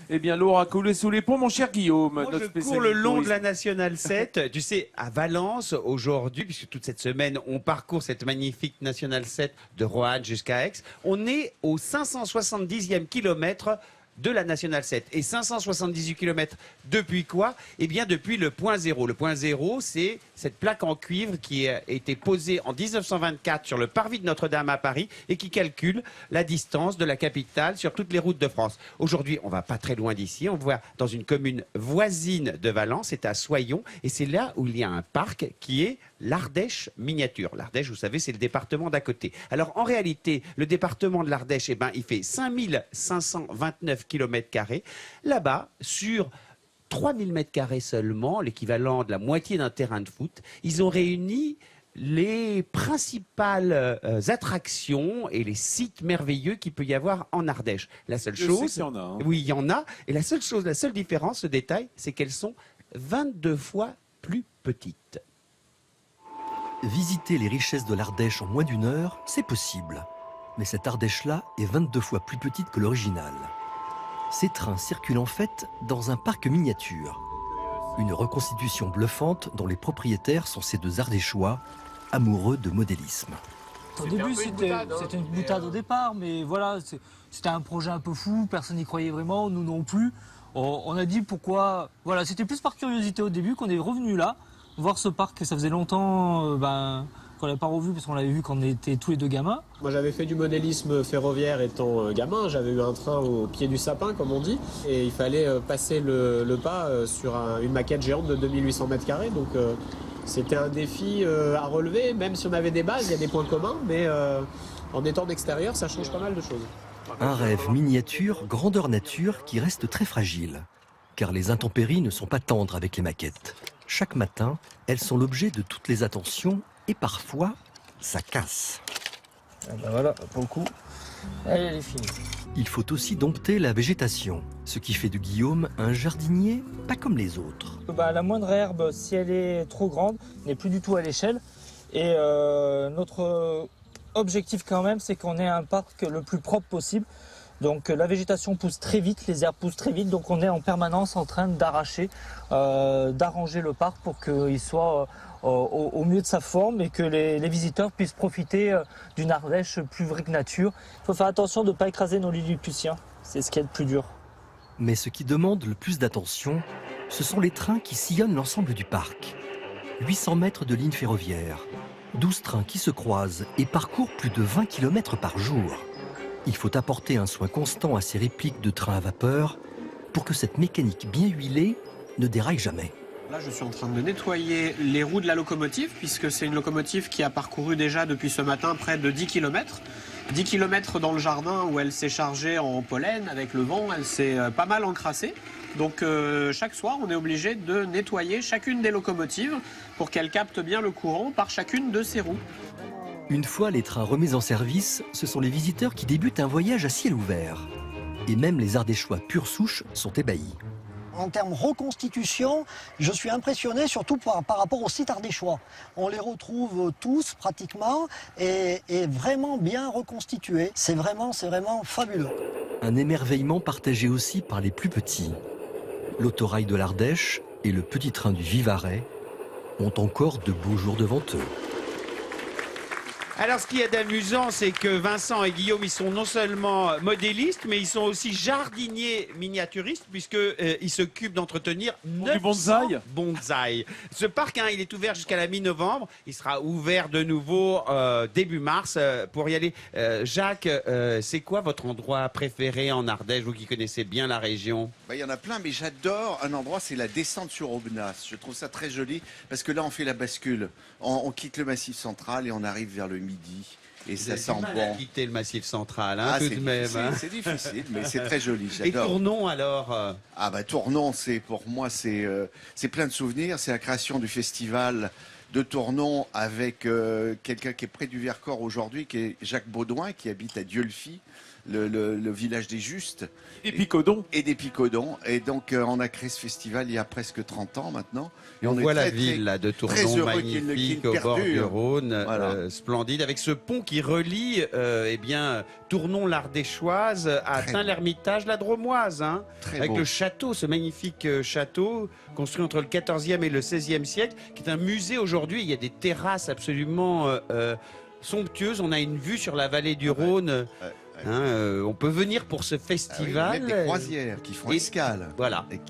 Eh bien, l'eau a coulé sous les ponts, mon cher Guillaume. Moi, notre je cours spécialiste le long de tourisme. la Nationale 7. Tu sais, à Valence, aujourd'hui, puisque toute cette semaine, on parcourt cette magnifique Nationale 7 de Roanne jusqu'à Aix. On est au 570e kilomètre de la Nationale 7. Et 578 km depuis quoi? Eh bien, depuis le point zéro. Le point zéro, c'est cette plaque en cuivre qui a été posée en 1924 sur le parvis de Notre-Dame à Paris et qui calcule la distance de la capitale sur toutes les routes de France. Aujourd'hui, on va pas très loin d'ici. On voit dans une commune voisine de Valence, c'est à Soyons, et c'est là où il y a un parc qui est l'Ardèche miniature. L'Ardèche, vous savez, c'est le département d'à côté. Alors, en réalité, le département de l'Ardèche, eh ben, il fait 5529 km². Là-bas, sur 3000 m² seulement, l'équivalent de la moitié d'un terrain de foot, ils ont réuni les principales attractions et les sites merveilleux qu'il peut y avoir en Ardèche. La seule Je sais chose, qu'il y en a, hein. oui, il y en a, et la seule chose, la seule différence, ce détail, c'est qu'elles sont 22 fois plus petites. Visiter les richesses de l'Ardèche en moins d'une heure, c'est possible. Mais cette Ardèche-là est 22 fois plus petite que l'original. Ces trains circulent en fait dans un parc miniature. Une reconstitution bluffante dont les propriétaires sont ces deux Ardéchois, amoureux de modélisme. Au début, c'était une boutade au départ, mais voilà, c'était un projet un peu fou, personne n'y croyait vraiment, nous non plus. On a dit pourquoi... Voilà, c'était plus par curiosité au début qu'on est revenu là, voir ce parc, ça faisait longtemps qu'on l'avait pas revu parce qu'on l'avait vu quand on était tous les deux gamins. Moi j'avais fait du modélisme ferroviaire étant gamin, j'avais eu un train au pied du sapin comme on dit, et il fallait passer le pas sur une maquette géante de 2800 m², donc c'était un défi à relever, même si on avait des bases, il y a des points communs, mais en étant d'extérieur ça change pas mal de choses. Un rêve miniature, grandeur nature, qui reste très fragile. Car les intempéries ne sont pas tendres avec les maquettes. Chaque matin, elles sont l'objet de toutes les attentions et parfois, ça casse. Ben voilà, pour le coup, elle est finie. Il faut aussi dompter la végétation, ce qui fait de Guillaume un jardinier pas comme les autres. La moindre herbe, si elle est trop grande, n'est plus du tout à l'échelle. Et notre objectif quand même, c'est qu'on ait un parc le plus propre possible. Donc la végétation pousse très vite, les herbes poussent très vite, donc on est en permanence en train d'arracher, d'arranger le parc pour qu'il soit au mieux de sa forme et que les visiteurs puissent profiter d'une Ardèche plus vraie que nature. Il faut faire attention de ne pas écraser nos lilliputiens, c'est ce qui est le plus dur. Mais ce qui demande le plus d'attention, ce sont les trains qui sillonnent l'ensemble du parc. 800 mètres de ligne ferroviaire, 12 trains qui se croisent et parcourent plus de 20 km par jour. Il faut apporter un soin constant à ces répliques de trains à vapeur pour que cette mécanique bien huilée ne déraille jamais. Là, je suis en train de nettoyer les roues de la locomotive, puisque c'est une locomotive qui a parcouru déjà depuis ce matin près de 10 km. 10 km dans le jardin où elle s'est chargée en pollen avec le vent, elle s'est pas mal encrassée. Donc chaque soir, on est obligé de nettoyer chacune des locomotives pour qu'elles captent bien le courant par chacune de ses roues. Une fois les trains remis en service, ce sont les visiteurs qui débutent un voyage à ciel ouvert. Et même les Ardéchois pure souche sont ébahis. En termes reconstitution, je suis impressionné surtout par rapport aux sites ardéchois. On les retrouve tous pratiquement et vraiment bien reconstitués. C'est vraiment fabuleux. Un émerveillement partagé aussi par les plus petits. L'autorail de l'Ardèche et le petit train du Vivarais ont encore de beaux jours devant eux. Alors, ce qui est d'amusant, c'est que Vincent et Guillaume, ils sont non seulement modélistes, mais ils sont aussi jardiniers miniaturistes, puisqu'ils s'occupent d'entretenir 900 bonsaïs. Ce parc, il est ouvert jusqu'à la mi-novembre. Il sera ouvert de nouveau début mars pour y aller. Jacques, c'est quoi votre endroit préféré en Ardèche, vous qui connaissez bien la région? Il y en a plein, mais j'adore un endroit, c'est la descente sur Aubenas. Je trouve ça très joli, parce que là, on fait la bascule. On quitte le Massif central et on arrive vers le midi. Et ça sent bon. Quitter le Massif central, tout de même. C'est difficile, mais c'est très joli. Et Tournon, alors Tournon, pour moi, c'est plein de souvenirs. C'est la création du festival de Tournon avec quelqu'un qui est près du Vercors aujourd'hui, qui est Jacques Baudouin, qui habite à Dieulefit. le village des Justes. Et Picodon. Et des Picodons. Et donc, on a créé ce festival il y a presque 30 ans maintenant. Et On est voit la très, ville là, de très Tournon, heureux qu'il magnifique, qu'il au bord du perdure. Rhône, Voilà. splendide, avec ce pont qui relie eh bien, Tournon l'Ardéchoise à Très Tain-l'Hermitage la Dromoise, hein, Très avec beau. le château, ce magnifique château construit entre le 14e et le 16e siècle, qui est un musée aujourd'hui. Il y a des terrasses absolument somptueuses. On a une vue sur la vallée du Rhône. ouais. Hein, on peut venir pour ce Ah oui, festival. même des croisières qui font Et- escale. Voilà. Et